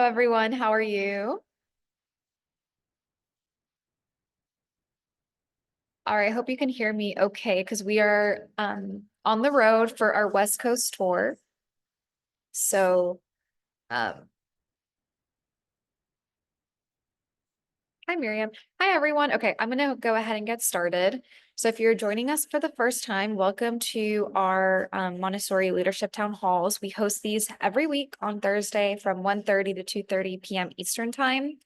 everyone. How are you? All right, I hope you can hear me okay because we are on the road for our West Coast tour. So, um, hi, Miriam. Hi, everyone. Okay, I'm going to go ahead and get started. So if you're joining us for the first time, welcome to our Montessori Leadership Town Halls. We host these every week on Thursday from 1:30 to 2:30 p.m. Eastern Time,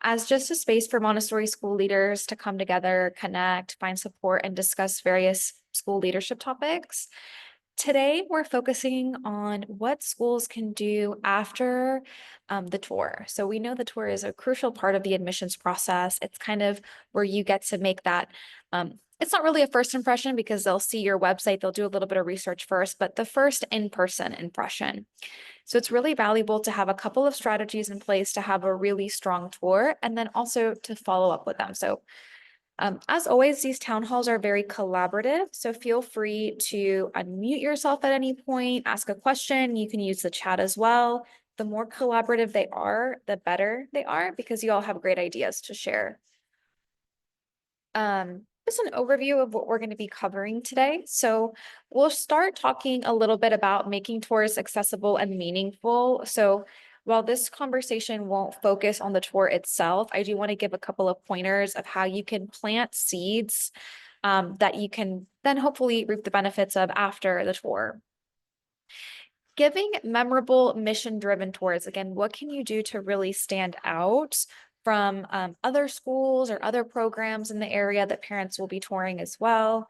as just a space for Montessori school leaders to come together, connect, find support, and discuss various school leadership topics. Today, we're focusing on what schools can do after the tour. So we know the tour is a crucial part of the admissions process. It's kind of where you get to make that. It's not really a first impression because they'll see your website, they'll do a little bit of research first, but the first in-person impression. So it's really valuable to have a couple of strategies in place to have a really strong tour and then also to follow up with them. So as always, these town halls are very collaborative, so feel free to unmute yourself at any point, ask a question. You can use the chat as well. The more collaborative they are, the better they are because you all have great ideas to share. Just an overview of what we're going to be covering today. So we'll start talking a little bit about making tours accessible and meaningful. So while this conversation won't focus on the tour itself, I do want to give a couple of pointers of how you can plant seeds that you can then hopefully reap the benefits of after the tour. Giving memorable mission-driven tours. Again, what can you do to really stand out from other schools or other programs in the area that parents will be touring as well?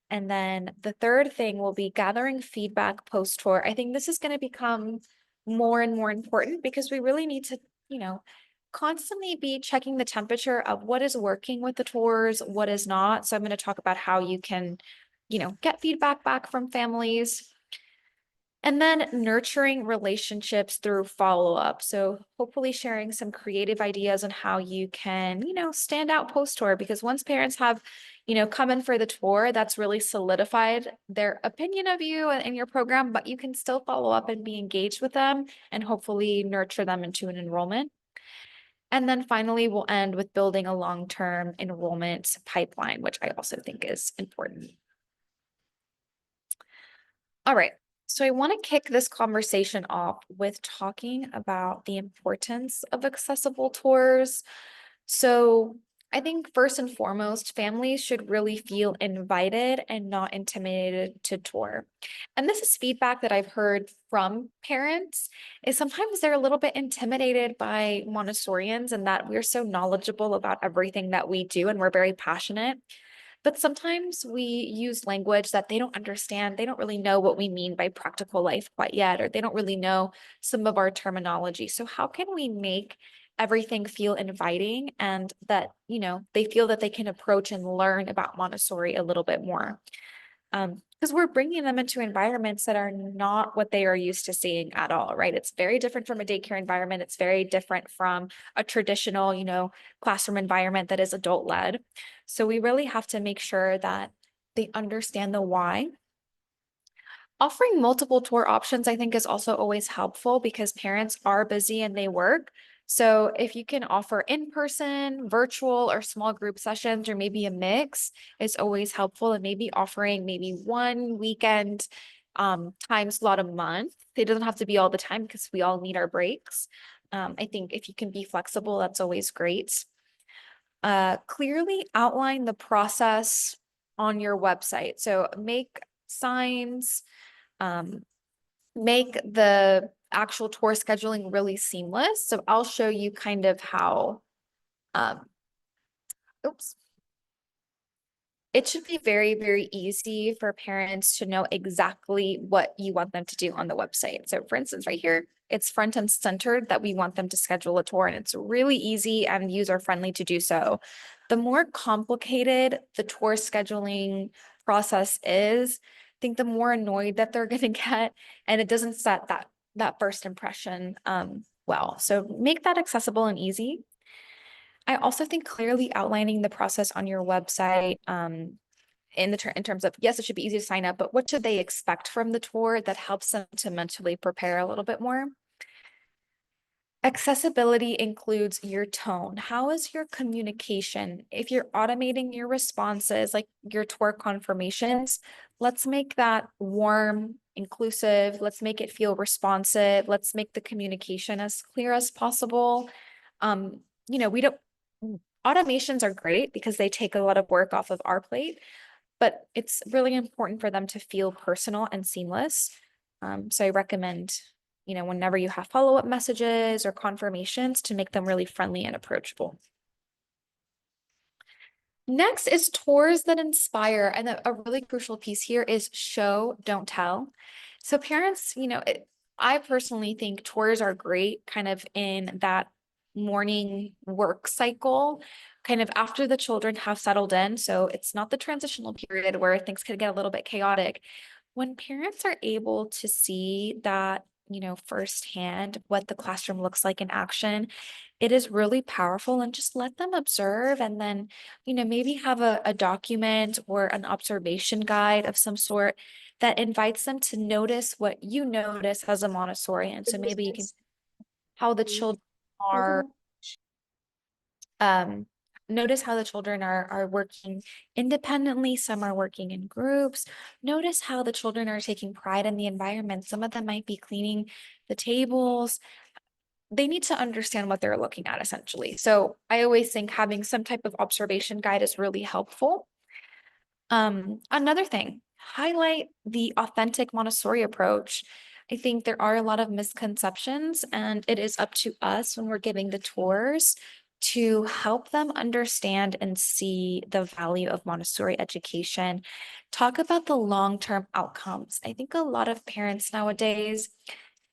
And then the third thing will be gathering feedback post-tour. I think this is going to become more and more important because we really need to, constantly be checking the temperature of what is working with the tours, what is not. So I'm going to talk about how you can, get feedback back from families. And then nurturing relationships through follow-up. So hopefully sharing some creative ideas on how you can, stand out post-tour, because once parents have, come in for the tour, that's really solidified their opinion of you and your program, but you can still follow up and be engaged with them and hopefully nurture them into an enrollment. And then finally, we'll end with building a long-term enrollment pipeline, which I also think is important. All right. So I want to kick this conversation off with talking about the importance of accessible tours. So I think first and foremost, families should really feel invited and not intimidated to tour. And this is feedback that I've heard from parents, is sometimes they're a little bit intimidated by Montessorians and that we're so knowledgeable about everything that we do and we're very passionate. But sometimes we use language that they don't understand. They don't really know what we mean by practical life quite yet, or they don't really know some of our terminology. So how can we make everything feel inviting and that, they feel that they can approach and learn about Montessori a little bit more? Because we're bringing them into environments that are not what they are used to seeing at all, right? It's very different from a daycare environment. It's very different from a traditional, classroom environment that is adult led. So we really have to make sure that they understand the why. Offering multiple tour options, I think, is also always helpful because parents are busy and they work. So if you can offer in-person, virtual, or small group sessions, or maybe a mix, is always helpful. And maybe offering maybe one weekend time slot a month. It doesn't have to be all the time because we all need our breaks. I think if you can be flexible, that's always great. Clearly outline the process on your website. So make signs, make the actual tour scheduling really seamless. So I'll show you kind of how, um, oops. It should be very, very easy for parents to know exactly what you want them to do on the website. So for instance, right here, it's front and centered that we want them to schedule a tour, and it's really easy and user-friendly to do so. The more complicated the tour scheduling process is, I think the more annoyed that they're going to get, and it doesn't set that first impression well. So make that accessible and easy. I also think clearly outlining the process on your website in terms of, yes, it should be easy to sign up, but what should they expect from the tour that helps them to mentally prepare a little bit more. Accessibility includes your tone. How is your communication? If you're automating your responses, like your tour confirmations, let's make that warm, inclusive. Let's make it feel responsive. Let's make the communication as clear as possible. Um, we don't, automations are great because they take a lot of work off of our plate, but it's really important for them to feel personal and seamless. So I recommend, whenever you have follow-up messages or confirmations, to make them really friendly and approachable. Next is tours that inspire. And a really crucial piece here is show, don't tell. So parents, I personally think tours are great kind of in that morning work cycle, kind of after the children have settled in. So it's not the transitional period where things could get a little bit chaotic. When parents are able to see that, firsthand what the classroom looks like in action, it is really powerful, and just let them observe, and then, maybe have a document or an observation guide of some sort that invites them to notice what you notice as a Montessorian. So maybe you can, how the children are, um, notice how the children are working independently. Some are working in groups. Notice how the children are taking pride in the environment. Some of them might be cleaning the tables. They need to understand what they're looking at, essentially. So I always think having some type of observation guide is really helpful. Another thing, highlight the authentic Montessori approach. I think there are a lot of misconceptions, and it is up to us when we're giving the tours to help them understand and see the value of Montessori education. Talk about the long-term outcomes. I think a lot of parents nowadays,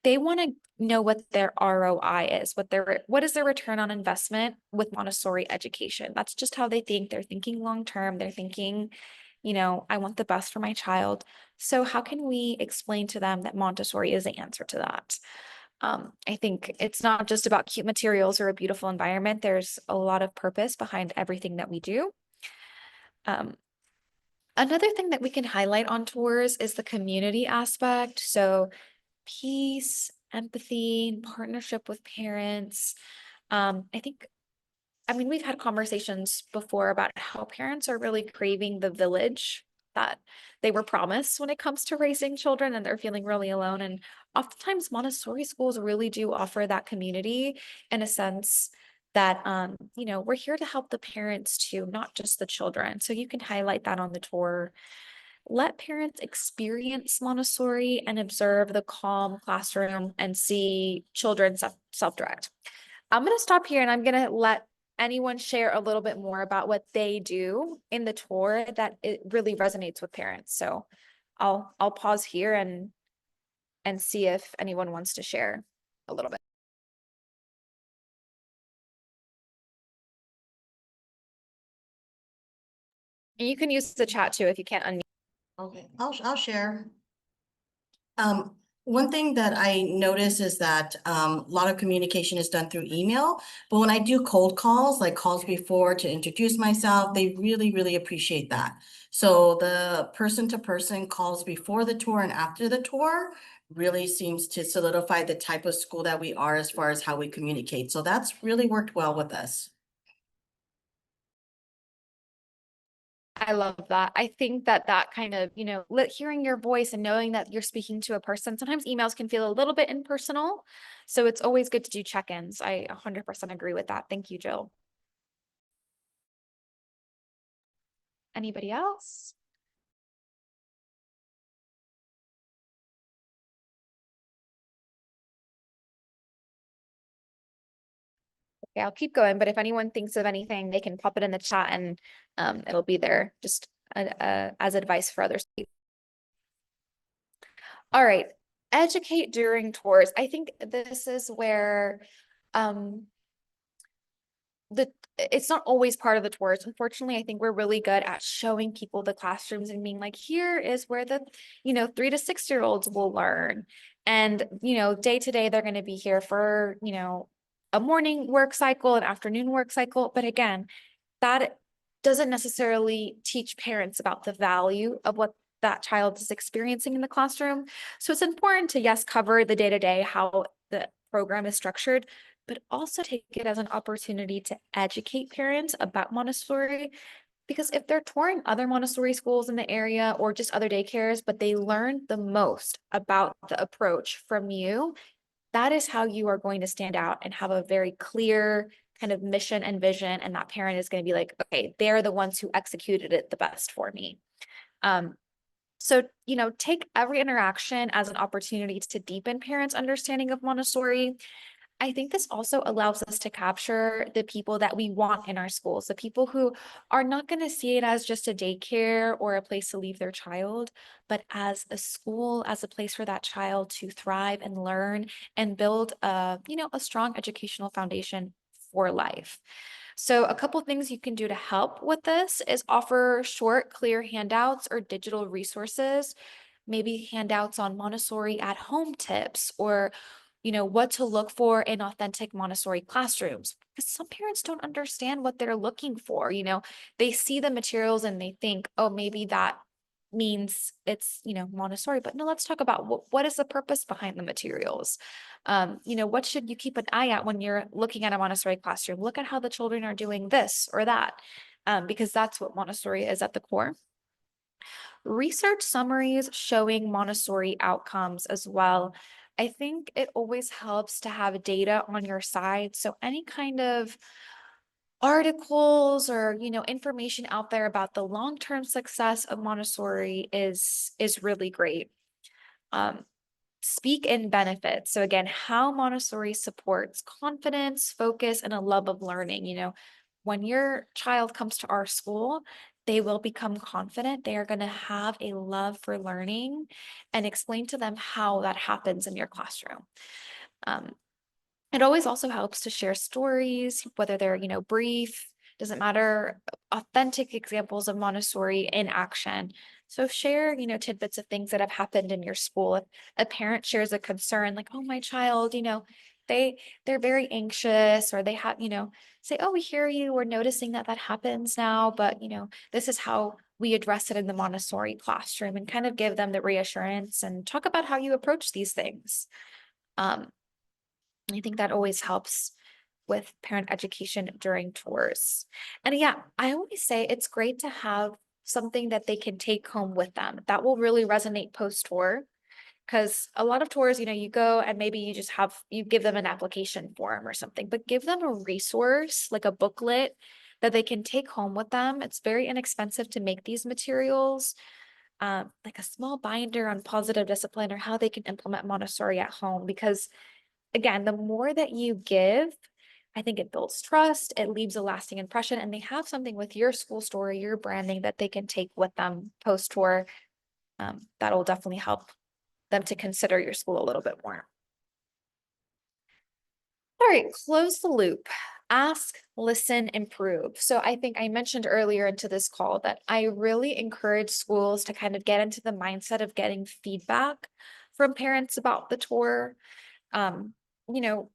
they want to know what their ROI is, what is their return on investment with Montessori education. That's just how they think. They're thinking long term. They're thinking, I want the best for my child. So how can we explain to them that Montessori is the answer to that? I think it's not just about cute materials or a beautiful environment. There's a lot of purpose behind everything that we do. Another thing that we can highlight on tours is the community aspect. So peace, empathy, partnership with parents. We've had conversations before about how parents are really craving the village that they were promised when it comes to raising children, and they're feeling really alone. And oftentimes Montessori schools really do offer that community, in a sense that, we're here to help the parents too, not just the children. So you can highlight that on the tour. Let parents experience Montessori and observe the calm classroom and see children self-direct. I'm going to stop here, and I'm going to let anyone share a little bit more about what they do in the tour that it really resonates with parents. So I'll pause here and see if anyone wants to share a little bit. And you can use the chat too if you can't unmute. Okay, I'll share. One thing that I notice is that a lot of communication is done through email, but when I do cold calls, like calls before to introduce myself, they really, really appreciate that. So the person-to-person calls before the tour and after the tour really seems to solidify the type of school that we are as far as how we communicate. So that's really worked well with us. I love that. I think that kind of, hearing your voice and knowing that you're speaking to a person, sometimes emails can feel a little bit impersonal. So it's always good to do check-ins. I 100% agree with that. Thank you, Jill. Anybody else? Okay, I'll keep going, but if anyone thinks of anything, they can pop it in the chat, and it'll be there just as advice for others. All right, educate during tours. I think this is where it's not always part of the tours. Unfortunately, I think we're really good at showing people the classrooms and being like, here is where the, 3 to 6-year-olds will learn. And, day to day, they're going to be here for, a morning work cycle, an afternoon work cycle. But again, that doesn't necessarily teach parents about the value of what that child is experiencing in the classroom. So it's important to, yes, cover the day-to-day, how the program is structured, but also take it as an opportunity to educate parents about Montessori. Because if they're touring other Montessori schools in the area or just other daycares, but they learn the most about the approach from you, that is how you are going to stand out and have a very clear kind of mission and vision. And that parent is going to be like, okay, they're the ones who executed it the best for me. Um, so, take every interaction as an opportunity to deepen parents' understanding of Montessori. I think this also allows us to capture the people that we want in our schools, the people who are not going to see it as just a daycare or a place to leave their child, but as a school, as a place for that child to thrive and learn and build a strong educational foundation for life. So a couple things you can do to help with this is offer short, clear handouts or digital resources, maybe handouts on Montessori at home tips or what to look for in authentic Montessori classrooms. Because some parents don't understand what they're looking for. They see the materials and they think, oh, maybe that means it's, Montessori. But no, let's talk about what is the purpose behind the materials. What should you keep an eye at when you're looking at a Montessori classroom? Look at how the children are doing this or that, because that's what Montessori is at the core. Research summaries showing Montessori outcomes as well. I think it always helps to have data on your side. So any kind of articles or information out there about the long-term success of Montessori is really great. Um, Speak in benefits. So again, how Montessori supports confidence, focus, and a love of learning. When your child comes to our school, they will become confident. They are going to have a love for learning, and explain to them how that happens in your classroom. Um, it always also helps to share stories, whether they're, brief, doesn't matter, authentic examples of Montessori in action. So share, tidbits of things that have happened in your school. If a parent shares a concern, like, oh, my child, they they're very anxious, or they have, say, oh, we hear you, we're noticing that that happens now, but this is how we address it in the Montessori classroom, and kind of give them the reassurance and talk about how you approach these things. Um, I think that always helps with parent education during tours. And yeah, I always say it's great to have something that they can take home with them. That will really resonate post-tour, because a lot of tours, you go and maybe you give them an application form or something, but give them a resource, like a booklet that they can take home with them. It's very inexpensive to make these materials, like a small binder on positive discipline or how they can implement Montessori at home, because again, the more that you give, I think it builds trust, it leaves a lasting impression, and they have something with your school story, your branding that they can take with them post tour. That'll definitely help them to consider your school a little bit more. All right, close the loop. Ask, listen, improve. So I think I mentioned earlier into this call that I really encourage schools to kind of get into the mindset of getting feedback from parents about the tour. Um, you know,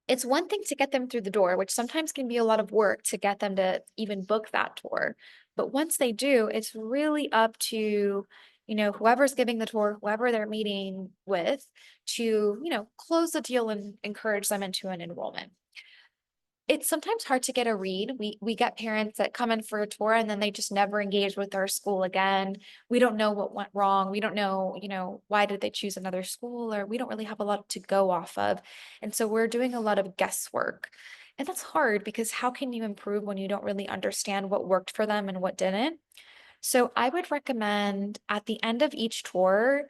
it's one thing to get them through the door, which sometimes can be a lot of work to get them to even book that tour. But once they do, it's really up to, whoever's giving the tour, whoever they're meeting with, to, close the deal and encourage them into an enrollment. It's sometimes hard to get a read. We get parents that come in for a tour and then they just never engage with our school again. We don't know what went wrong. We don't know, why did they choose another school, or we don't really have a lot to go off of. And so we're doing a lot of guesswork. And that's hard, because how can you improve when you don't really understand what worked for them and what didn't? So I would recommend at the end of each tour,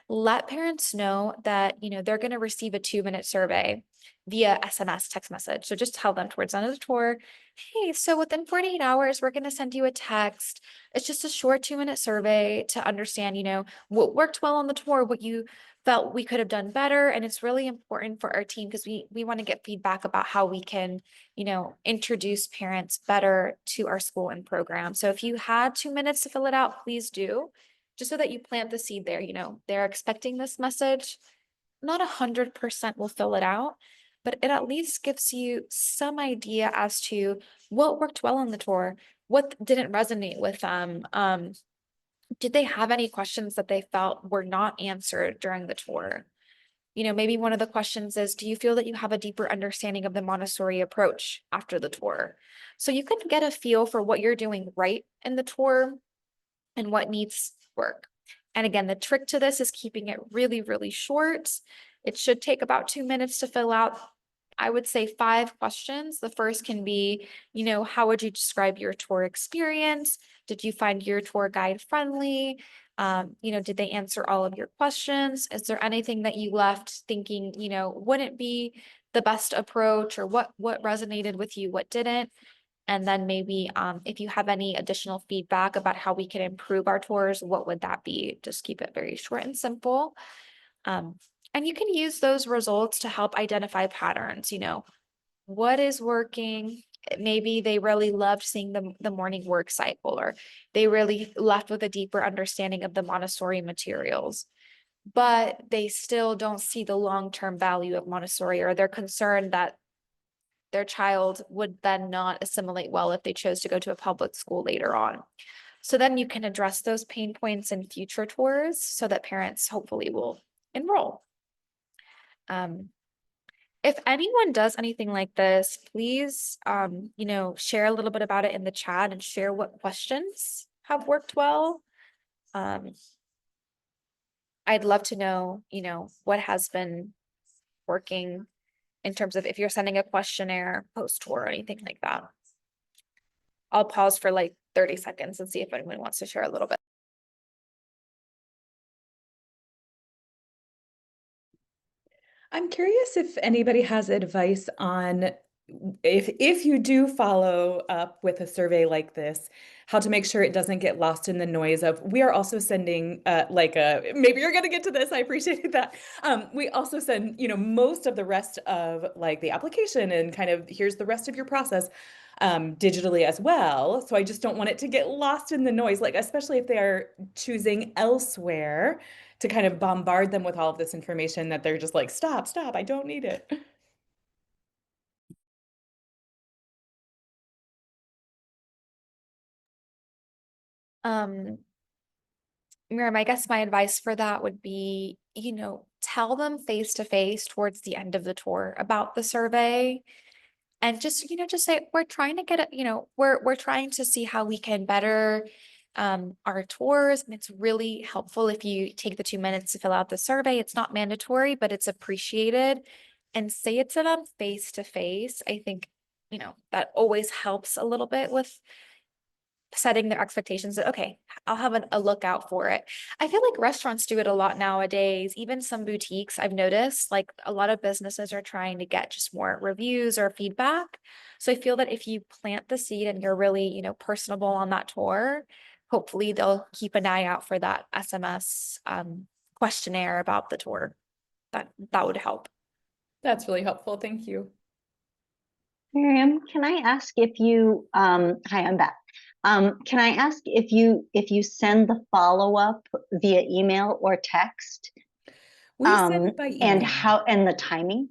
let parents know that, they're going to receive a 2-minute survey via SMS text message. So just tell them towards the end of the tour, hey, so within 48 hours, we're going to send you a text. It's just a short 2-minute survey to understand, what worked well on the tour, what you felt we could have done better. And it's really important for our team, because we want to get feedback about how we can, introduce parents better to our school and program. So if you had 2 minutes to fill it out, please do, just so that you plant the seed there. They're expecting this message. Not 100% will fill it out, but it at least gives you some idea as to what worked well on the tour, what didn't resonate with them. Did they have any questions that they felt were not answered during the tour? Maybe one of the questions is, do you feel that you have a deeper understanding of the Montessori approach after the tour? So you can get a feel for what you're doing right in the tour and what needs work. And again, the trick to this is keeping it really, really short. It should take about 2 minutes to fill out. I would say 5 questions. The first can be, how would you describe your tour experience? Did you find your tour guide friendly? Did they answer all of your questions? Is there anything that you left thinking, wouldn't be the best approach, or what resonated with you, what didn't? And then maybe if you have any additional feedback about how we can improve our tours, what would that be? Just keep it very short and simple. And you can use those results to help identify patterns, what is working. Maybe they really loved seeing the morning work cycle, or they really left with a deeper understanding of the Montessori materials, but they still don't see the long-term value of Montessori, or they're concerned that their child would then not assimilate well if they chose to go to a public school later on. So then you can address those pain points in future tours so that parents hopefully will enroll. If anyone does anything like this, please, share a little bit about it in the chat and share what questions have worked well. I'd love to know, what has been working in terms of if you're sending a questionnaire post-tour or anything like that. I'll pause for like 30 seconds and see if anyone wants to share a little bit. I'm curious if anybody has advice on if you do follow up with a survey like this, how to make sure it doesn't get lost in the noise of, we are also sending maybe you're going to get to this. I appreciate that. We also send, most of the rest of like the application and kind of here's the rest of your process digitally as well. So I just don't want it to get lost in the noise, like especially if they are choosing elsewhere to kind of bombard them with all of this information that they're just like, stop, I don't need it. Miriam, I guess my advice for that would be, tell them face to face towards the end of the tour about the survey. And just say, we're trying to get it, we're trying to see how we can better our tours. And it's really helpful if you take the 2 minutes to fill out the survey. It's not mandatory, but it's appreciated. And say it to them face to face. I think, that always helps a little bit with setting their expectations that, okay, I'll have a lookout for it. I feel like restaurants do it a lot nowadays. Even some boutiques, I've noticed, like a lot of businesses are trying to get just more reviews or feedback. So I feel that if you plant the seed and you're really, personable on that tour, hopefully they'll keep an eye out for that SMS questionnaire about the tour. That would help. That's really helpful. Thank you. Miriam, can I ask if you, hi, I'm back. Can I ask if you send the follow-up via email or text? We send it by email. And the timing?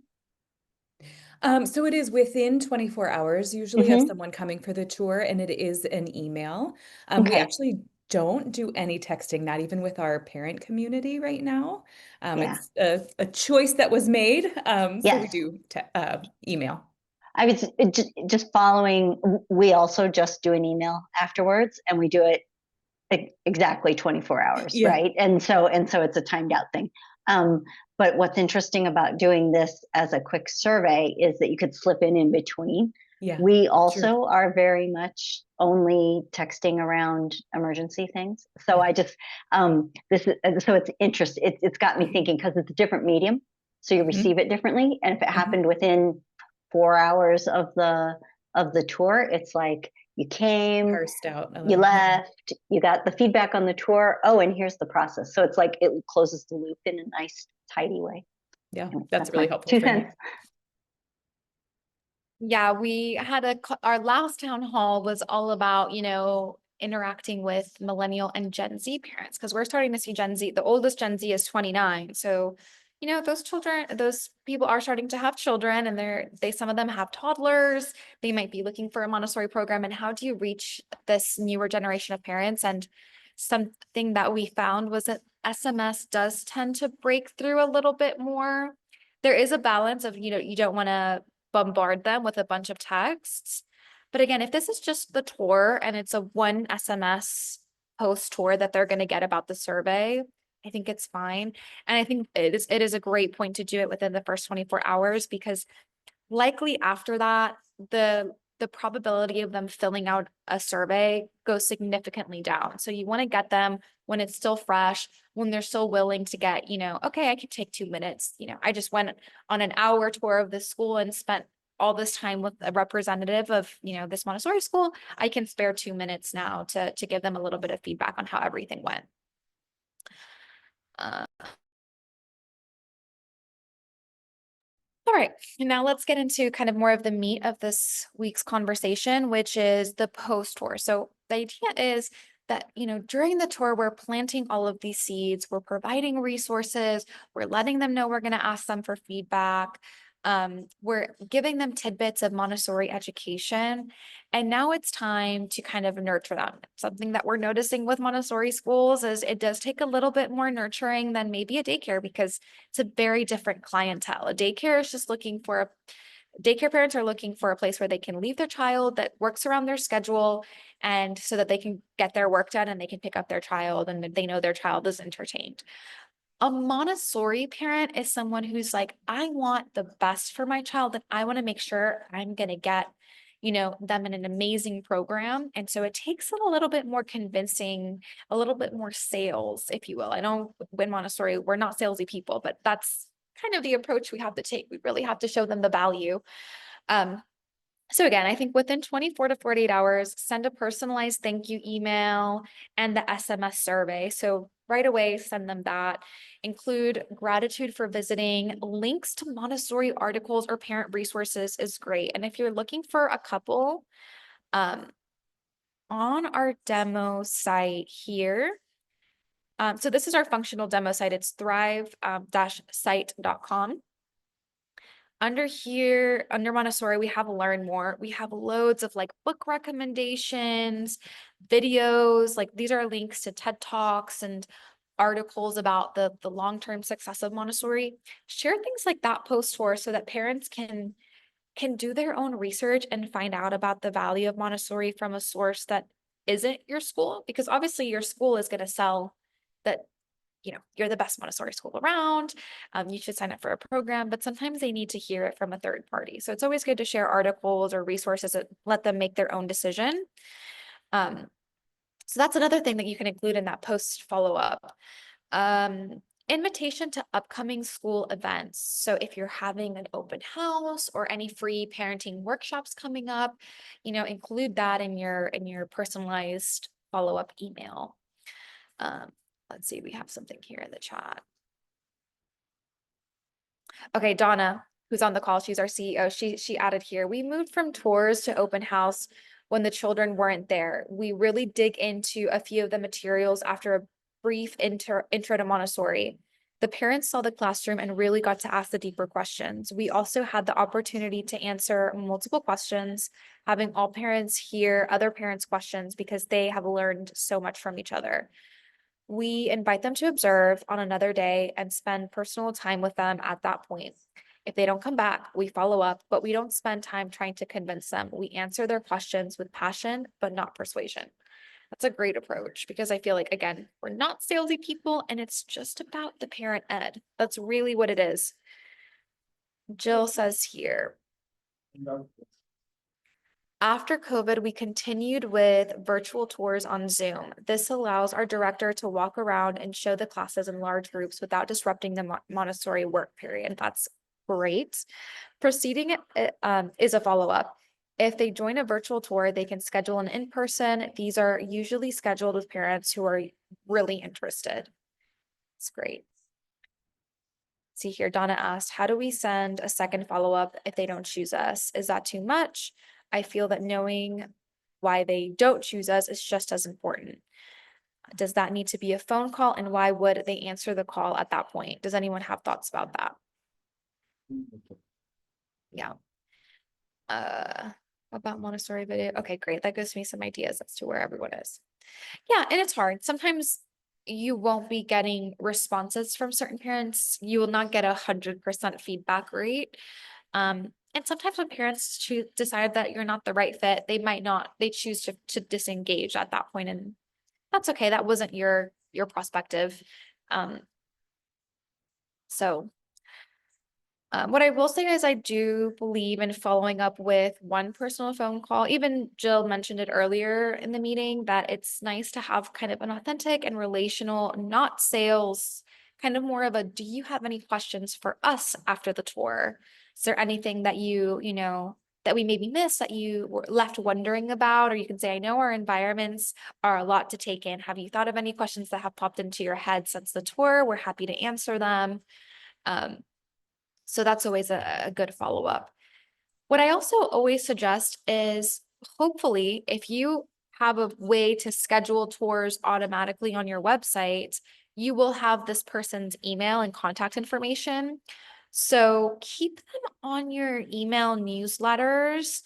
So it is within 24 hours, usually of someone coming for the tour, and it is an email. We actually don't do any texting, not even with our parent community right now. It's a choice that was made. So we do email. I was just following. We also just do an email afterwards, and we do it exactly 24 hours, right? And so it's a timed out thing. But what's interesting about doing this as a quick survey is that you could slip in between. Yeah, we also are very much only texting around emergency things. So I just so it's interesting. It's got me thinking because it's a different medium, so you receive it differently. And if it happened within 4 hours of the tour, it's like you came, you left, you got the feedback on the tour. Oh, and here's the process. So it's like it closes the loop in a nice, tidy way. Yeah, that's really helpful. 2 cents. Yeah, we had our last town hall was all about, interacting with millennial and Gen Z parents, because we're starting to see Gen Z. The oldest Gen Z is 29. So, those people are starting to have children, and some of them have toddlers. They might be looking for a Montessori program. And how do you reach this newer generation of parents? And something that we found was that SMS does tend to break through a little bit more. There is a balance of, you don't want to bombard them with a bunch of texts. But again, if this is just the tour and it's a one SMS post tour that they're going to get about the survey, I think it's fine. And I think it is a great point to do it within the first 24 hours, because likely after that, the probability of them filling out a survey goes significantly down. So you want to get them when it's still fresh, when they're still willing to get, okay, I could take 2 minutes. I just went on an hour tour of this school and spent all this time with a representative of, this Montessori school. I can spare 2 minutes now to give them a little bit of feedback on how everything went. All right, now let's get into kind of more of the meat of this week's conversation, which is the post tour. So the idea is that, during the tour, we're planting all of these seeds, we're providing resources, we're letting them know we're going to ask them for feedback. We're giving them tidbits of Montessori education. And now it's time to kind of nurture them. Something that we're noticing with Montessori schools is it does take a little bit more nurturing than maybe a daycare, because it's a very different clientele. A daycare is just daycare parents are looking for a place where they can leave their child that works around their schedule, and so that they can get their work done and they can pick up their child and they know their child is entertained. A Montessori parent is someone who's like, I want the best for my child, and I want to make sure I'm going to get, them in an amazing program. And so it takes a little bit more convincing, a little bit more sales, if you will. I know in Montessori, we're not salesy people, but that's kind of the approach we have to take. We really have to show them the value. So again, I think within 24 to 48 hours, send a personalized thank you email and the SMS survey. So right away, send them that. Include gratitude for visiting. Links to Montessori articles or parent resources is great. And if you're looking for a couple, on our demo site here, so this is our functional demo site. It's thrive-site.com. Under here, under Montessori, we have Learn More. We have loads of like book recommendations, videos, like these are links to TED Talks and articles about the long-term success of Montessori. Share things like that post tour so that parents can do their own research and find out about the value of Montessori from a source that isn't your school, because obviously your school is going to sell that you're the best Montessori school around. You should sign up for a program, but sometimes they need to hear it from a third party. So it's always good to share articles or resources that let them make their own decision. So that's another thing that you can include in that post follow-up. Invitation to upcoming school events. So if you're having an open house or any free parenting workshops coming up, include that in your personalized follow-up email. Let's see, we have something here in the chat. Okay, Donna, who's on the call, she's our CEO. She added here, we moved from tours to open house when the children weren't there. We really dig into a few of the materials after a brief intro to Montessori. The parents saw the classroom and really got to ask the deeper questions. We also had the opportunity to answer multiple questions, having all parents hear other parents' questions because they have learned so much from each other. We invite them to observe on another day and spend personal time with them at that point. If they don't come back, we follow up, but we don't spend time trying to convince them. We answer their questions with passion, but not persuasion. That's a great approach, because I feel like, again, we're not salesy people and it's just about the parent ed. That's really what it is. Jill says here, after COVID, we continued with virtual tours on Zoom. This allows our director to walk around and show the classes in large groups without disrupting the Montessori work period. That's great. Proceeding is a follow-up. If they join a virtual tour, they can schedule an in-person. These are usually scheduled with parents who are really interested. It's great. See here, Donna asked, how do we send a second follow-up if they don't choose us? Is that too much? I feel that knowing why they don't choose us is just as important. Does that need to be a phone call, and why would they answer the call at that point? Does anyone have thoughts about that? Yeah. About Montessori video. Okay, great. That gives me some ideas as to where everyone is. Yeah, and it's hard. Sometimes, you won't be getting responses from certain parents. You will not get 100% feedback rate. And sometimes when parents decide that you're not the right fit, they choose to disengage at that point, and that's okay. That wasn't your prospective. Um, so what I will say is I do believe in following up with one personal phone call. Even Jill mentioned it earlier in the meeting that it's nice to have kind of an authentic and relational, not sales, kind of more of a, do you have any questions for us after the tour? Is there anything that that we maybe missed that you were left wondering about? Or you can say, I know our environments are a lot to take in. Have you thought of any questions that have popped into your head since the tour? We're happy to answer them. So that's always a good follow-up. What I also always suggest is, hopefully, if you have a way to schedule tours automatically on your website, you will have this person's email and contact information. So keep them on your email newsletters,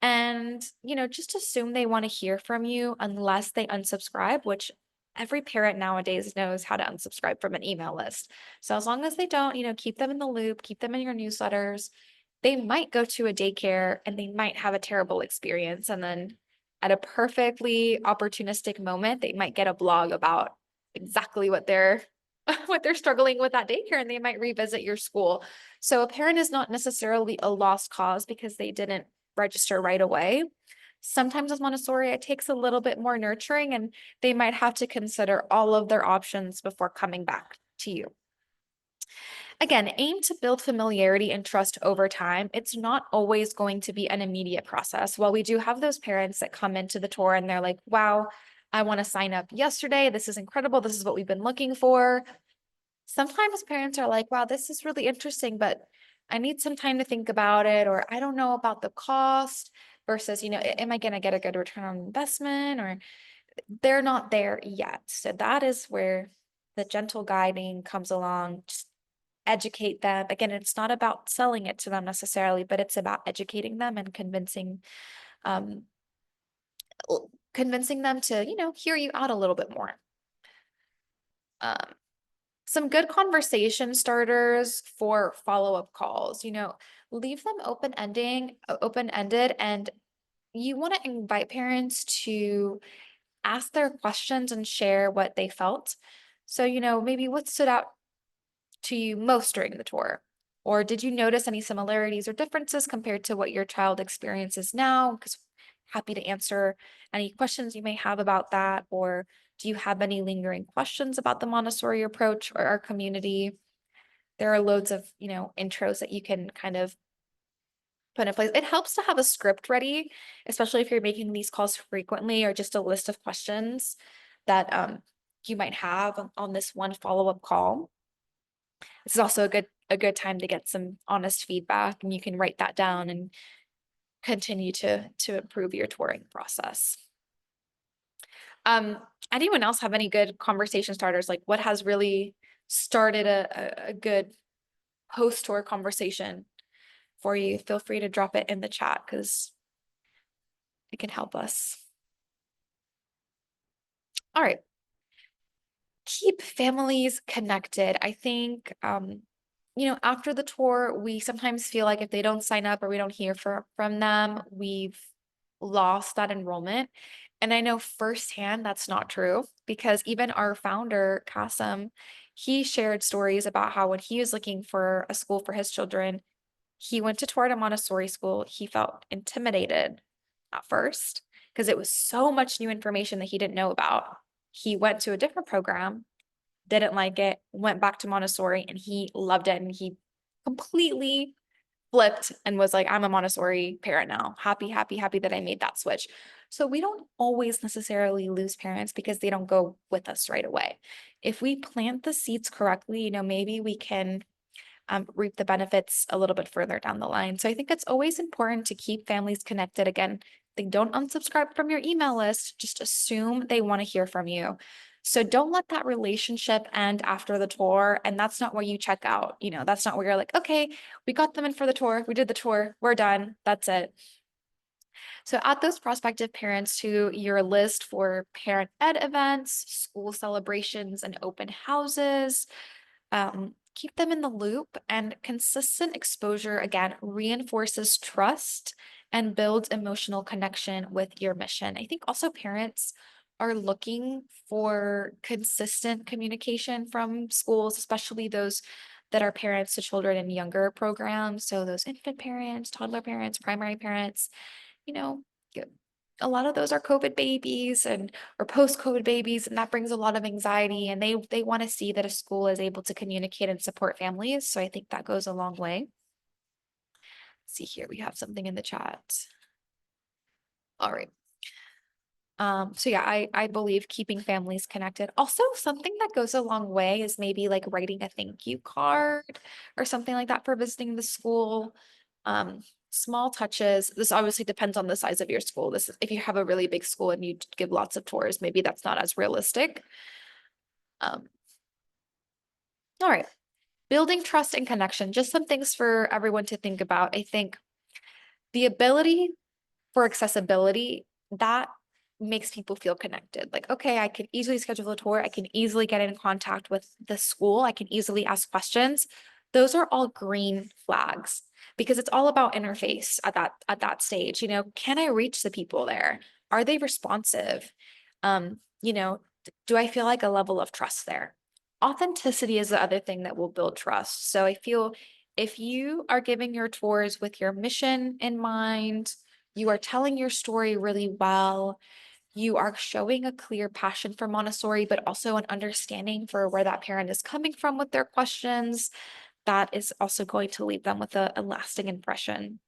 and, just assume they want to hear from you unless they unsubscribe, which every parent nowadays knows how to unsubscribe from an email list. So as long as they don't, keep them in the loop, keep them in your newsletters. They might go to a daycare and they might have a terrible experience. And then at a perfectly opportunistic moment, they might get a blog about exactly what they're what they're struggling with at daycare, and they might revisit your school. So a parent is not necessarily a lost cause because they didn't register right away. Sometimes with Montessori, it takes a little bit more nurturing, and they might have to consider all of their options before coming back to you. Again, aim to build familiarity and trust over time. It's not always going to be an immediate process. While we do have those parents that come into the tour and they're like, wow, I want to sign up yesterday. This is incredible. This is what we've been looking for. Sometimes parents are like, wow, this is really interesting, but I need some time to think about it, or I don't know about the cost versus, am I going to get a good return on investment, or they're not there yet. So that is where the gentle guiding comes along. Just educate them. Again, it's not about selling it to them necessarily, but it's about educating them and um, convincing them to, hear you out a little bit more. Some good conversation starters for follow-up calls, leave them open-ended, and you want to invite parents to ask their questions and share what they felt. So, maybe what stood out to you most during the tour? Or did you notice any similarities or differences compared to what your child experiences now? Because happy to answer any questions you may have about that. Or do you have any lingering questions about the Montessori approach or our community? There are loads of, intros that you can kind of put in place. It helps to have a script ready, especially if you're making these calls frequently, or just a list of questions that you might have on this one follow-up call. This is also a good time to get some honest feedback, and you can write that down and continue to improve your touring process. Anyone else have any good conversation starters? Like, what has really started a good post-tour conversation for you? Feel free to drop it in the chat because it can help us. All right. Keep families connected. I think, after the tour, we sometimes feel like if they don't sign up or we don't hear from them, we've lost that enrollment. And I know firsthand that's not true, because even our founder, Kasim, he shared stories about how when he was looking for a school for his children, he went to tour at a Montessori school. He felt intimidated at first because it was so much new information that he didn't know about. He went to a different program, didn't like it, went back to Montessori, and he loved it. And he completely flipped and was like, I'm a Montessori parent now. Happy that I made that switch. So we don't always necessarily lose parents because they don't go with us right away. If we plant the seeds correctly, maybe we can reap the benefits a little bit further down the line. So I think it's always important to keep families connected. Again, they don't unsubscribe from your email list, just assume they want to hear from you. So don't let that relationship end after the tour. And that's not where you check out. That's not where you're like, okay, we got them in for the tour. We did the tour. We're done. That's it. So add those prospective parents to your list for parent ed events, school celebrations, and open houses. Keep them in the loop, and consistent exposure, again, reinforces trust and builds emotional connection with your mission. I think also parents are looking for consistent communication from schools, especially those that are parents to children in younger programs. So those infant parents, toddler parents, primary parents, you know, a lot of those are COVID babies and or post-COVID babies, and that brings a lot of anxiety. And they want to see that a school is able to communicate and support families. So I think that goes a long way. Let's see here, we have something in the chat. All right. So yeah, I believe keeping families connected. Also, something that goes a long way is maybe like writing a thank you card or something like that for visiting the school. Small touches. This obviously depends on the size of your school. This is if you have a really big school and you give lots of tours, maybe that's not as realistic. All right. Building trust and connection, just some things for everyone to think about. I think the ability for accessibility, that makes people feel connected. Like, okay, I can easily schedule a tour. I can easily get in contact with the school. I can easily ask questions. Those are all green flags because it's all about interface at that stage. You know, can I reach the people there? Are they responsive? You know, do I feel like a level of trust there? Authenticity is the other thing that will build trust. So I feel if you are giving your tours with your mission in mind, you are telling your story really well, you are showing a clear passion for Montessori, but also an understanding for where that parent is coming from with their questions, that is also going to leave them with a lasting impression.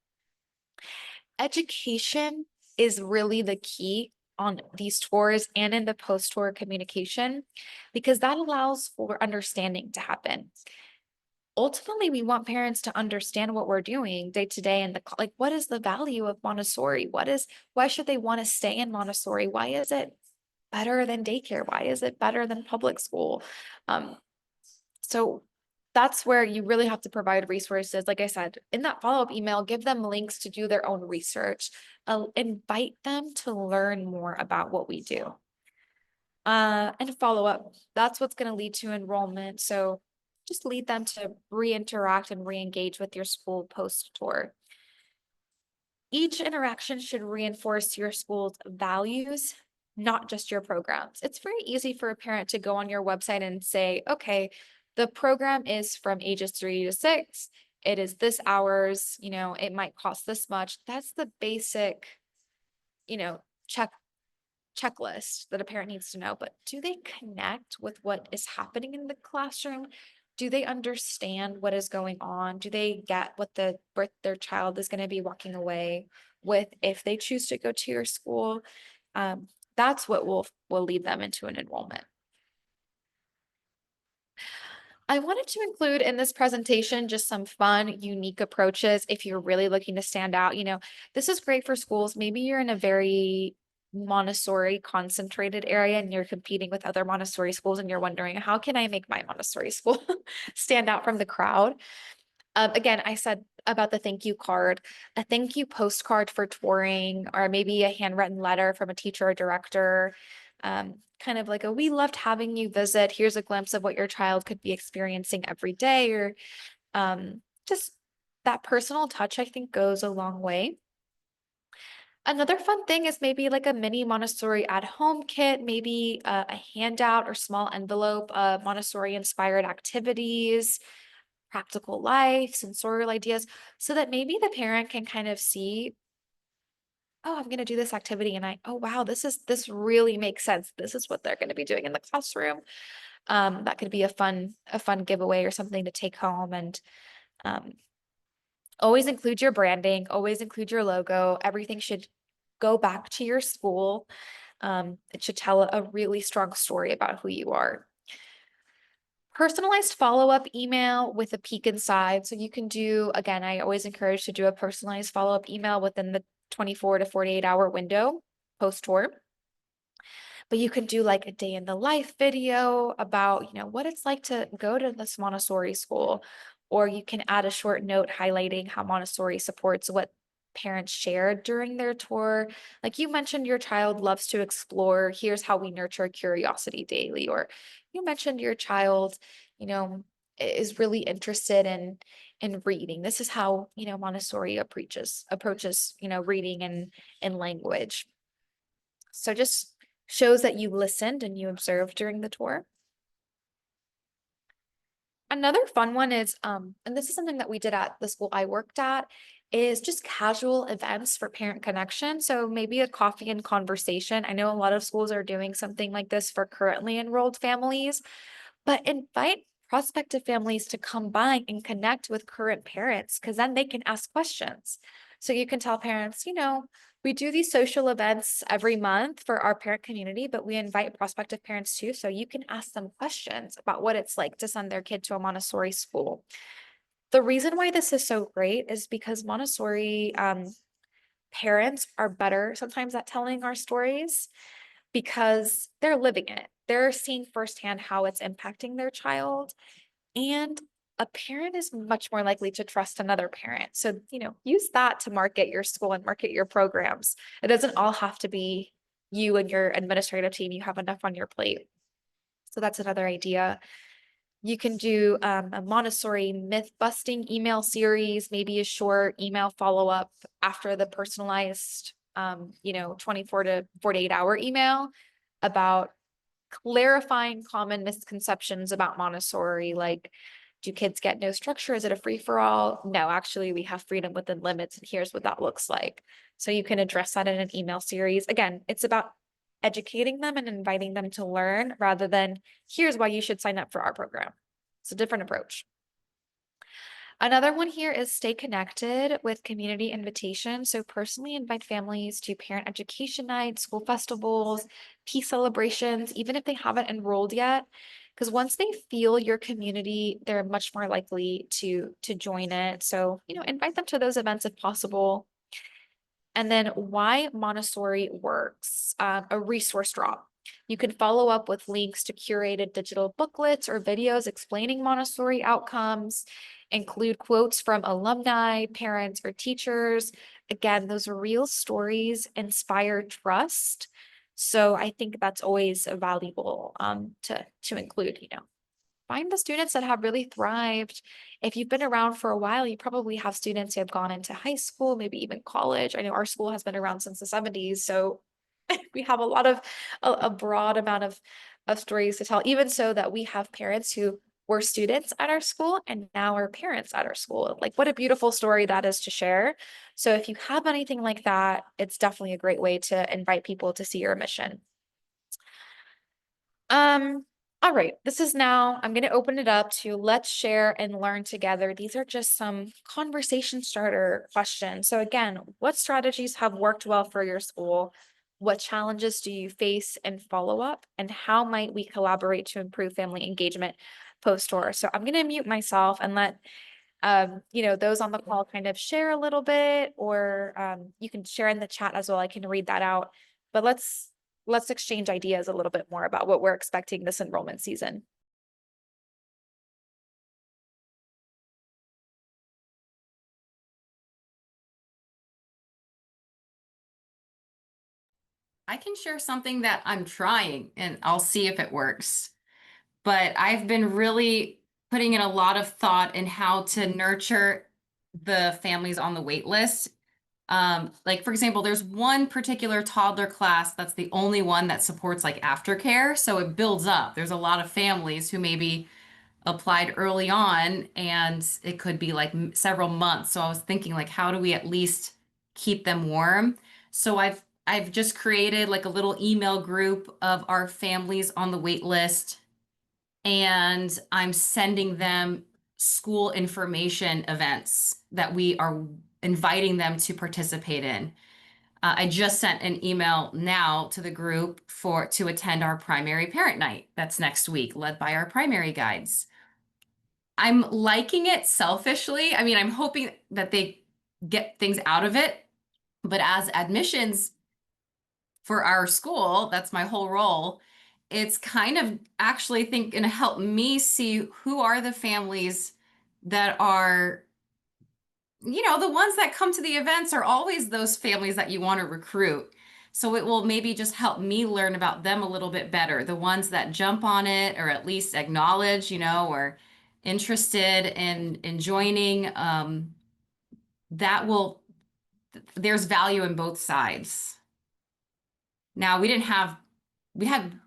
Education is really the key on these tours and in the post-tour communication, because that allows for understanding to happen. Ultimately, we want parents to understand what we're doing day to day and like, what is the value of Montessori? Why should they want to stay in Montessori? Why is it better than daycare? Why is it better than public school? So that's where you really have to provide resources. Like I said, in that follow-up email, give them links to do their own research, invite them to learn more about what we do. And follow up, that's what's going to lead to enrollment. So just lead them to re-interact and re-engage with your school post-tour. Each interaction should reinforce your school's values, not just your programs. It's very easy for a parent to go on your website and say, okay, the program is from ages 3 to 6. It is this hours, you know, it might cost this much. That's the basic, you know, checklist that a parent needs to know. But do they connect with what is happening in the classroom? Do they understand what is going on? Do they get what their child is going to be walking away with if they choose to go to your school? That's what will lead them into an enrollment. I wanted to include in this presentation just some fun, unique approaches if you're really looking to stand out. You know, this is great for schools. Maybe you're in a very Montessori concentrated area and you're competing with other Montessori schools and you're wondering, how can I make my Montessori school stand out from the crowd? Again, I said about the thank you card, a thank you postcard for touring, or maybe a handwritten letter from a teacher or director. Kind of like we loved having you visit. Here's a glimpse of what your child could be experiencing every day, or just that personal touch, I think, goes a long way. Another fun thing is maybe like a mini Montessori at home kit, maybe a handout or small envelope of Montessori inspired activities, practical life, sensorial ideas, so that maybe the parent can kind of see, oh, I'm going to do this activity and oh, wow, this really makes sense. This is what they're going to be doing in the classroom. That could be a fun giveaway or something to take home. And always include your branding, always include your logo. Everything should go back to your school. It should tell a really strong story about who you are. Personalized follow-up email with a peek inside. So you can do, again, I always encourage to do a personalized follow-up email within the 24 to 48 hour window post-tour. But you can do like a day in the life video about, you know, what it's like to go to this Montessori school, or you can add a short note highlighting how Montessori supports what parents shared during their tour. Like you mentioned, your child loves to explore. Here's how we nurture curiosity daily. Or you mentioned your child, you know, is really interested in reading. This is how, Montessori approaches, reading and language. So just shows that you listened and you observed during the tour. Another fun one is, and this is something that we did at the school I worked at, is just casual events for parent connection. So maybe a coffee and conversation. I know a lot of schools are doing something like this for currently enrolled families, but invite prospective families to come by and connect with current parents, because then they can ask questions. So you can tell parents, we do these social events every month for our parent community, but we invite prospective parents too. So you can ask them questions about what it's like to send their kid to a Montessori school. The reason why this is so great is because Montessori parents are better sometimes at telling our stories because they're living it. They're seeing firsthand how it's impacting their child. And a parent is much more likely to trust another parent. So, use that to market your school and market your programs. It doesn't all have to be you and your administrative team. You have enough on your plate. So that's another idea. You can do a Montessori myth busting email series, maybe a short email follow-up after the personalized, 24 to 48 hour email about clarifying common misconceptions about Montessori, like, do kids get no structure? Is it a free for all? No, actually, we have freedom within limits, and here's what that looks like. So you can address that in an email series. Again, it's about educating them and inviting them to learn rather than here's why you should sign up for our program. It's a different approach. Another one here is stay connected with community invitations. So personally invite families to parent education nights, school festivals, peace celebrations, even if they haven't enrolled yet. Because once they feel your community, they're much more likely to join it. So, invite them to those events if possible. And then why Montessori works, a resource drop. You can follow up with links to curated digital booklets or videos explaining Montessori outcomes, include quotes from alumni, parents, or teachers. Again, those real stories inspire trust. So I think that's always valuable to include, Find the students that have really thrived. If you've been around for a while, you probably have students who have gone into high school, maybe even college. I know our school has been around since the 70s, so we have a broad amount of stories to tell, even so that we have parents who were students at our school and now are parents at our school. Like, what a beautiful story that is to share. So if you have anything like that, it's definitely a great way to invite people to see your mission. All right, I'm going to open it up to let's share and learn together. These are just some conversation starter questions. So again, what strategies have worked well for your school? What challenges do you face in follow-up? And how might we collaborate to improve family engagement post-tour? So I'm going to mute myself and let those on the call kind of share a little bit, or you can share in the chat as well. I can read that out, but let's exchange ideas a little bit more about what we're expecting this enrollment season. I can share something that I'm trying and I'll see if it works. But I've been really putting in a lot of thought in how to nurture the families on the wait list. Like, for example, there's one particular toddler class that's the only one that supports like aftercare. So it builds up. There's a lot of families who maybe applied early on and it could be like several months. So I was thinking, like, how do we at least keep them warm? So I've just created like a little email group of our families on the wait list, and I'm sending them school information events that we are inviting them to participate in. I just sent an email now to the group to attend our primary parent night that's next week, led by our primary guides. I'm liking it selfishly. I mean, I'm hoping that they get things out of it, but as admissions for our school, that's my whole role. It's kind of actually going to help me see who are the families that are you know, the ones that come to the events are always those families that you want to recruit. So it will maybe just help me learn about them a little bit better. The ones that jump on it or at least acknowledge, you know, or interested in joining, that will, there's value in both sides. Now, we had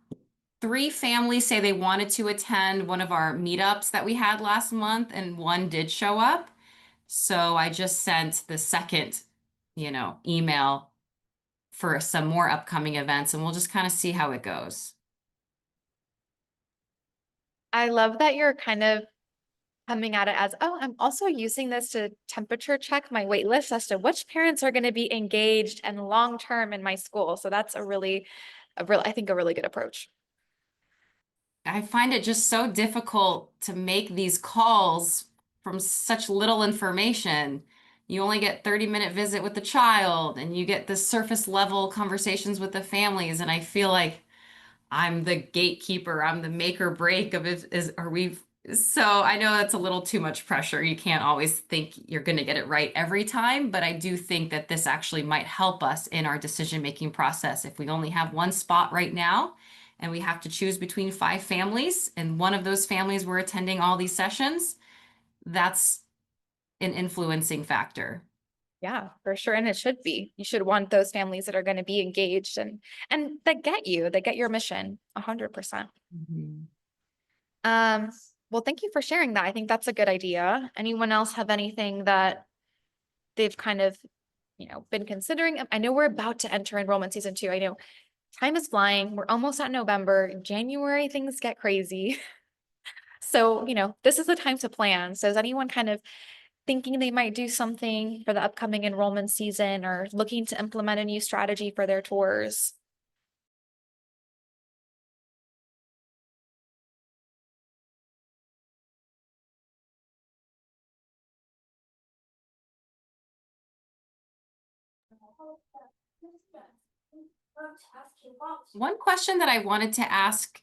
3 families say they wanted to attend one of our meetups that we had last month, and 1 did show up. So I just sent the second, you know, email for some more upcoming events, and we'll just kind of see how it goes. I love that you're kind of coming at it as, oh, I'm also using this to temperature check my wait list as to which parents are going to be engaged and long-term in my school. So that's I think a really good approach. I find it just so difficult to make these calls from such little information. You only get 30-minute visit with the child and you get the surface level conversations with the families. And I feel like I'm the gatekeeper. I'm the make or break of it. Are we? So I know that's a little too much pressure. You can't always think you're going to get it right every time, but I do think that this actually might help us in our decision-making process. If we only have one spot right now and we have to choose between 5 families and one of those families we're attending all these sessions, that's an influencing factor. Yeah, for sure. And it should be. You should want those families that are going to be engaged and that get your mission 100%. Well, thank you for sharing that. I think that's a good idea. Anyone else have anything that they've kind of, been considering? I know we're about to enter enrollment season 2. I know time is flying. We're almost at November. In January, things get crazy. So, this is the time to plan. So is anyone kind of thinking they might do something for the upcoming enrollment season or looking to implement a new strategy for their tours? One question that I wanted to ask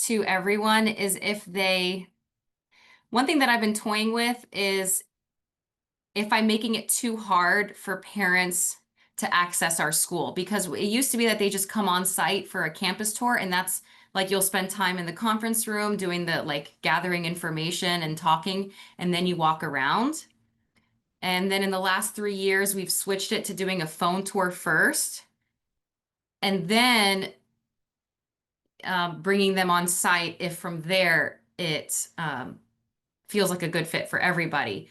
to everyone is one thing that I've been toying with is if I'm making it too hard for parents to access our school, because it used to be that they just come on site for a campus tour, and that's like you'll spend time in the conference room doing the like gathering information and talking, and then you walk around. And then in the last 3 years, we've switched it to doing a phone tour first, and then bringing them on site if from there it feels like a good fit for everybody.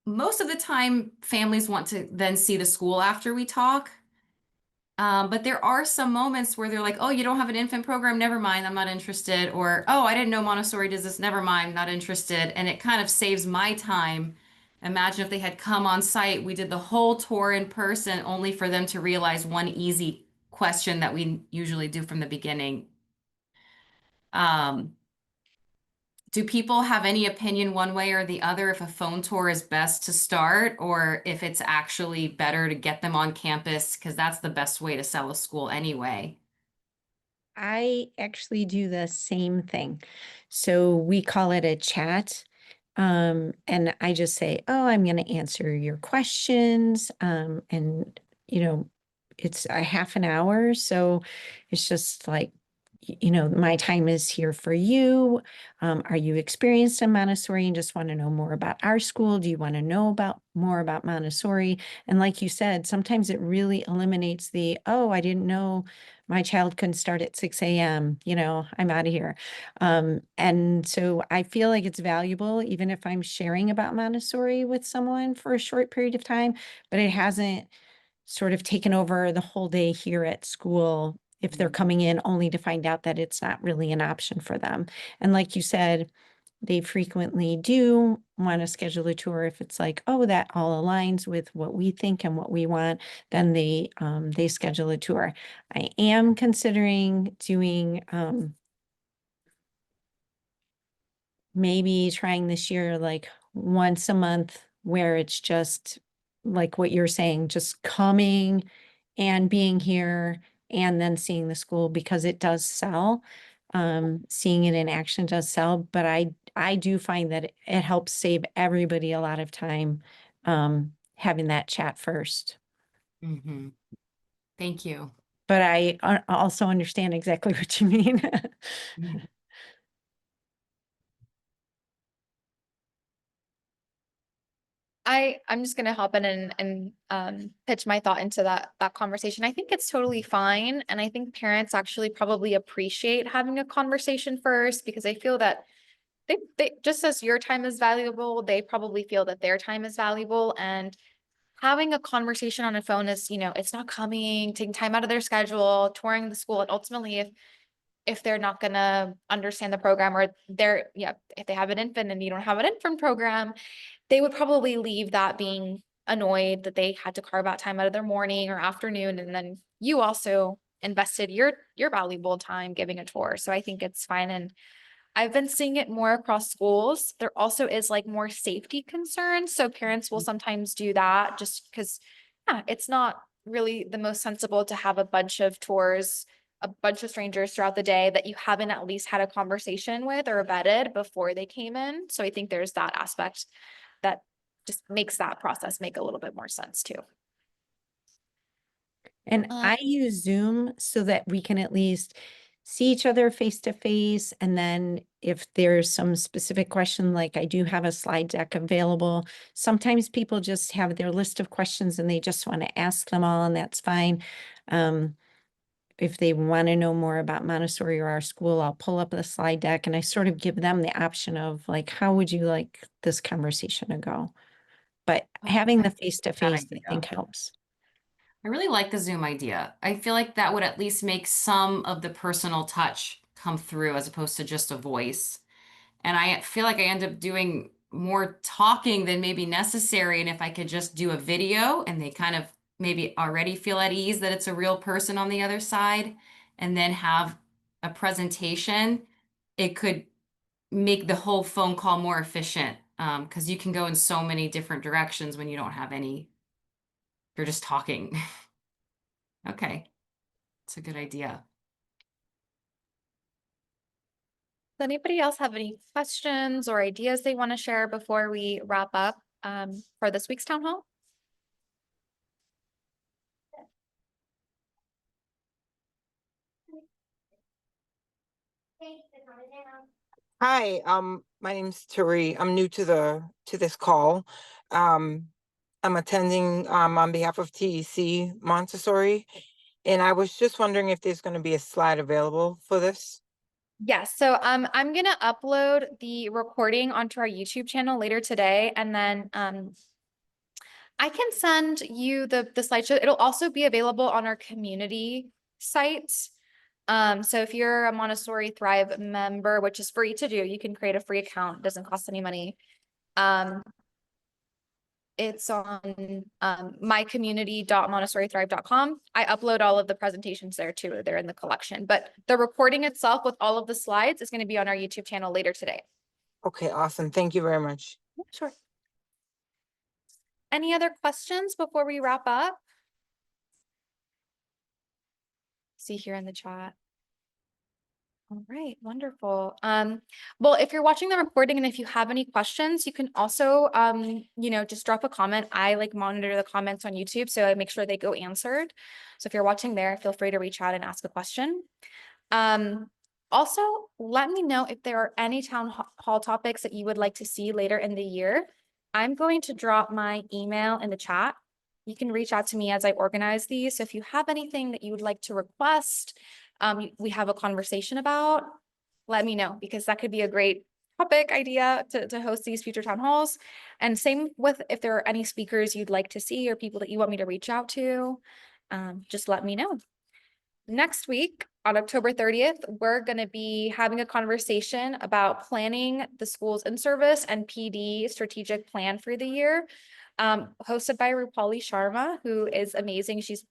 Most of the time, families want to then see the school after we talk. But there are some moments where they're like, oh, you don't have an infant program? Never mind, I'm not interested. Or, oh, I didn't know Montessori does this. Never mind, not interested. And it kind of saves my time. Imagine if they had come on site, we did the whole tour in person only for them to realize one easy question that we usually do from the beginning. Um, do people have any opinion one way or the other if a phone tour is best to start, or if it's actually better to get them on campus because that's the best way to sell a school anyway? I actually do the same thing. So we call it a chat. And I just say, oh, I'm going to answer your questions. And, it's a half an hour. So it's just like, my time is here for you. Are you experienced in Montessori and just want to know more about our school? Do you want to know more about Montessori? And like you said, sometimes it really eliminates oh, I didn't know my child couldn't start at 6 a.m. I'm out of here. And so I feel like it's valuable, even if I'm sharing about Montessori with someone for a short period of time, but it hasn't sort of taken over the whole day here at school if they're coming in only to find out that it's not really an option for them. And like you said, they frequently do want to schedule a tour if it's like, oh, that all aligns with what we think and what we want, then they schedule a tour. I am considering doing maybe trying this year like once a month where it's just like what you're saying, just coming and being here and then seeing the school because it does sell. Seeing it in action does sell, but I do find that it helps save everybody a lot of time having that chat first. Mhm. Thank you. But I also understand exactly what you mean. I'm just gonna hop in and pitch my thought into that conversation. I think it's totally fine, and I think parents actually probably appreciate having a conversation first, because I feel that they just as your time is valuable, they probably feel that their time is valuable, and having a conversation on a phone is, it's not coming, taking time out of their schedule, touring the school, and ultimately if they're not gonna understand the program, or if they have an infant and you don't have an infant program, they would probably leave that being annoyed that they had to carve out time out of their morning or afternoon. And then you also invested your valuable time giving a tour. So I think it's fine. And I've been seeing it more across schools. There also is like more safety concerns. So parents will sometimes do that just because, yeah, it's not really the most sensible to have a bunch of tours, a bunch of strangers throughout the day that you haven't at least had a conversation with or vetted before they came in. So I think there's that aspect that just makes that process make a little bit more sense too. And I use Zoom so that we can at least see each other face to face. And then if there's some specific question, like I do have a slide deck available, sometimes people just have their list of questions and they just want to ask them all, and that's fine. If they want to know more about Montessori or our school, I'll pull up the slide deck and I sort of give them the option of like, how would you like this conversation to go? But having the face to face, I think, helps. I really like the Zoom idea. I feel like that would at least make some of the personal touch come through as opposed to just a voice. And I feel like I end up doing more talking than maybe necessary. And if I could just do a video and they kind of maybe already feel at ease that it's a real person on the other side, and then have a presentation, it could make the whole phone call more efficient. Because you can go in so many different directions when you don't have any, you're just talking. Okay. It's a good idea. Does anybody else have any questions or ideas they want to share before we wrap up for this week's town hall? Hi, my name's Tari. I'm new to this call. I'm attending on behalf of TEC Montessori, and I was just wondering if there's going to be a slide available for this. Yes, so I'm gonna upload the recording onto our YouTube channel later today, and then I can send you the slideshow. It'll also be available on our community site. So if you're a Montessori Thrive member, which is free to do, you can create a free account, doesn't cost any money. It's on mycommunity.montessorithrive.com. I upload all of the presentations there too. They're in the collection, but the recording itself with all of the slides is going to be on our YouTube channel later today. Okay, awesome. Thank you very much. Yeah, sure. Any other questions before we wrap up? See here in the chat. All right, wonderful. Well, if you're watching the recording and if you have any questions, you can also, just drop a comment. I like monitor the comments on YouTube, so I make sure they go answered. So if you're watching there, feel free to reach out and ask a question. Also, let me know if there are any town hall topics that you would like to see later in the year. I'm going to drop my email in the chat. You can reach out to me as I organize these. So if you have anything that you would like to request, we have a conversation about, let me know, because that could be a great topic idea to host these future town halls. And same with if there are any speakers you'd like to see or people that you want me to reach out to, just let me know. Next week on October 30th, we're going to be having a conversation about planning the schools in service and PD strategic plan for the year, hosted by Rupali Sharma, who is amazing. She's,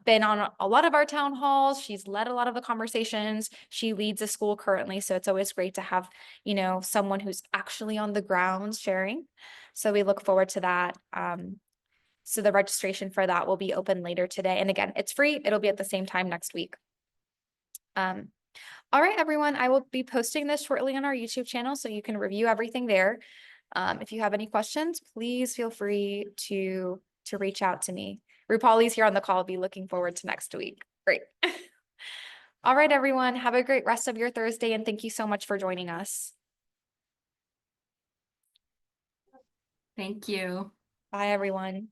been on a lot of our town halls. She's led a lot of the conversations. She leads a school currently. So it's always great to have, someone who's actually on the ground sharing. So we look forward to that. So the registration for that will be open later today. And again, it's free. It'll be at the same time next week. All right, everyone, I will be posting this shortly on our YouTube channel so you can review everything there. If you have any questions, please feel free to reach out to me. Rupali's here on the call. I'll be looking forward to next week. Great. All right, everyone. Have a great rest of your Thursday, and thank you so much for joining us. Thank you. Bye, everyone.